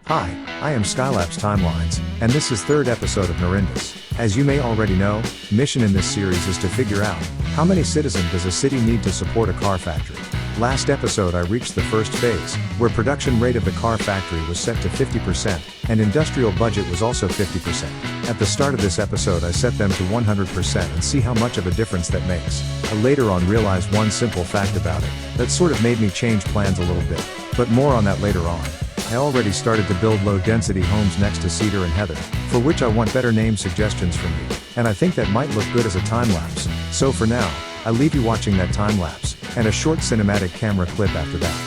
Hi, I am Skylines Timelines, and this is third episode of Norindus. As you may already know, mission in this series is to figure out, how many citizens does a city need to support a car factory? Last episode I reached the first phase, where production rate of the car factory was set to 50%, and industrial budget was also 50%. At the start of this episode I set them to 100% and see how much of a difference that makes. I later on realized one simple fact about it, that sort of made me change plans a little bit, but more on that later on. I already started to build low-density homes next to Cedar and Heather, for which I want better name suggestions from you, and I think that might look good as a time-lapse. So for now, I leave you watching that time-lapse, and a short cinematic camera clip after that.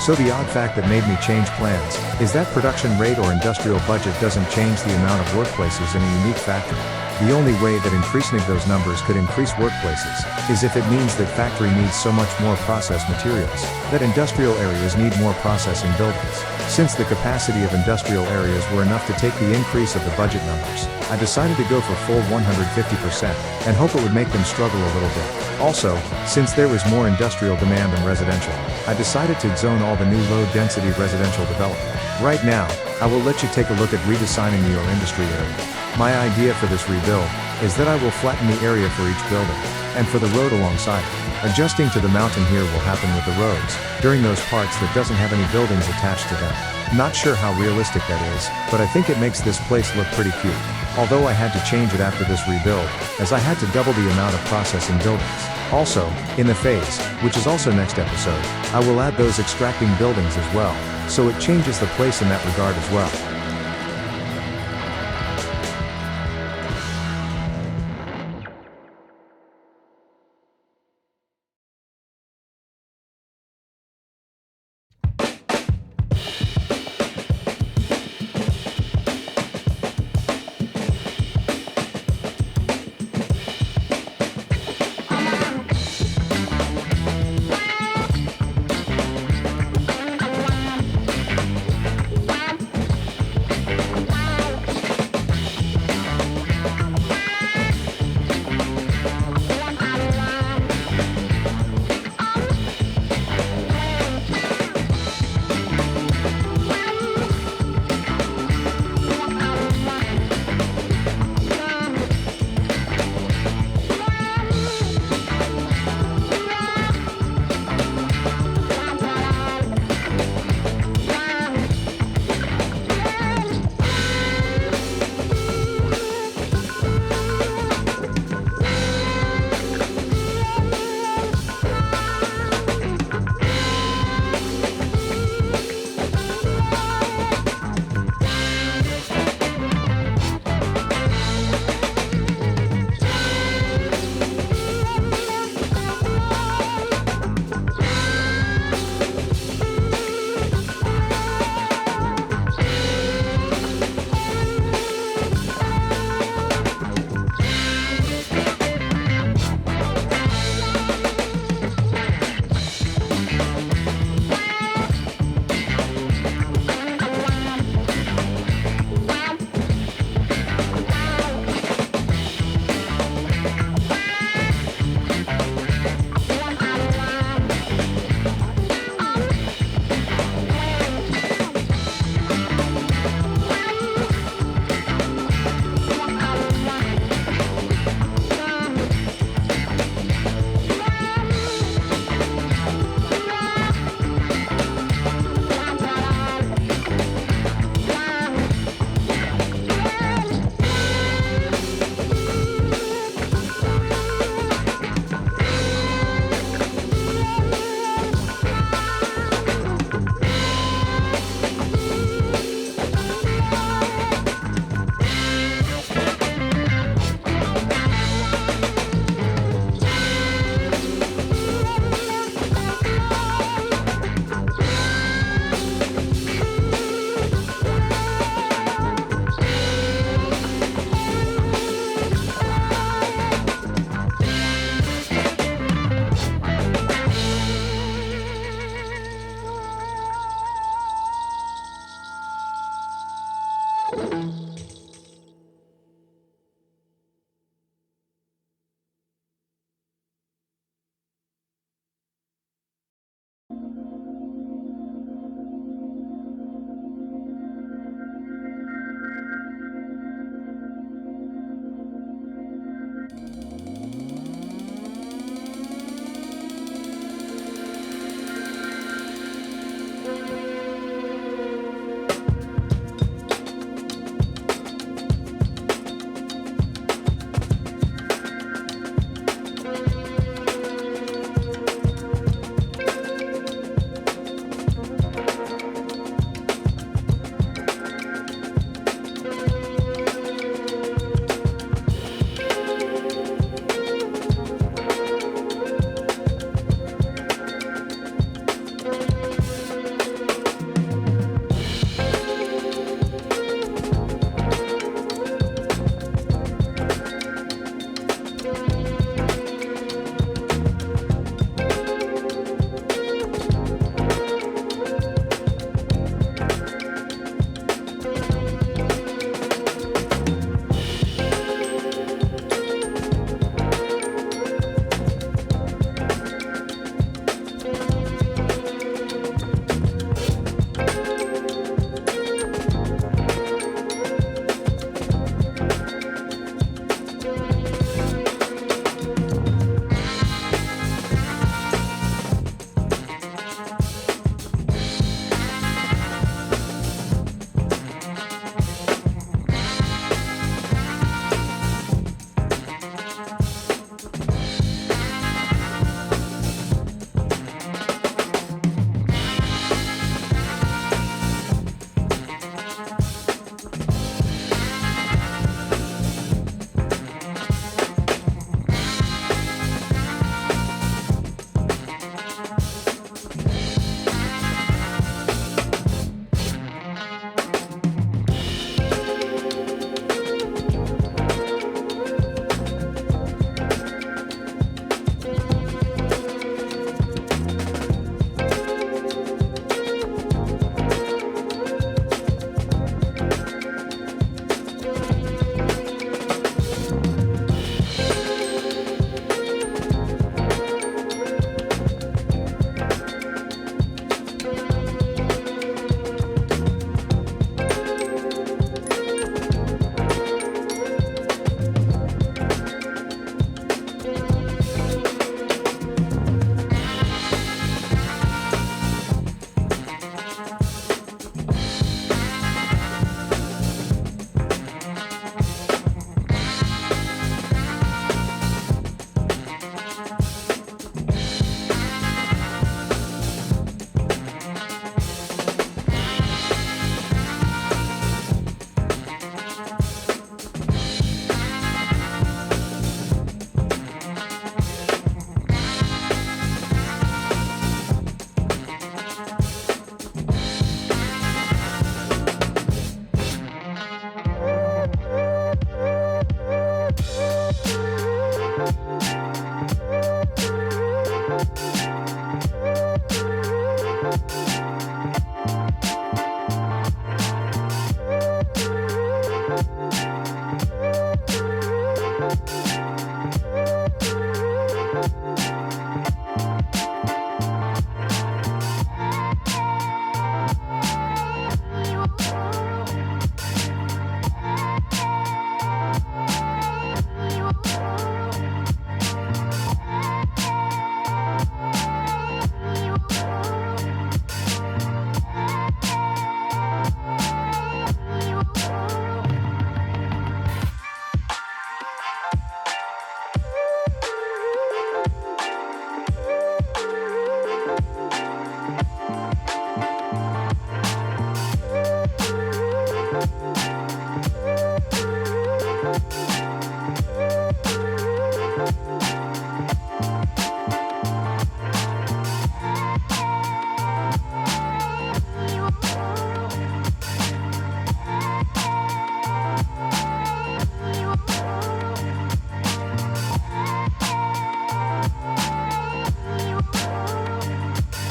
So the odd fact that made me change plans, is that production rate or industrial budget doesn't change the amount of workplaces in a unique factory. The only way that increasing those numbers could increase workplaces is if it means that factory needs so much more processed materials, that industrial areas need more processing buildings. Since the capacity of industrial areas were enough to take the increase of the budget numbers, I decided to go for full 150% and hope it would make them struggle a little bit. Also, since there was more industrial demand than residential, I decided to zone all the new low-density residential development. Right now, I will let you take a look at redesigning your industry area. My idea for this rebuild is that I will flatten the area for each building, and for the road alongside it. Adjusting to the mountain here will happen with the roads, during those parts that doesn't have any buildings attached to them. Not sure how realistic that is, but I think it makes this place look pretty cute. Although I had to change it after this rebuild, as I had to double the amount of processing buildings. Also, in the phase, which is also next episode, I will add those extracting buildings as well, so it changes the place in that regard as well.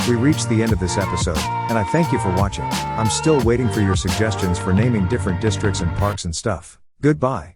We reached the end of this episode, and I thank you for watching. I'm still waiting for your suggestions for naming different districts and parks and stuff. Goodbye.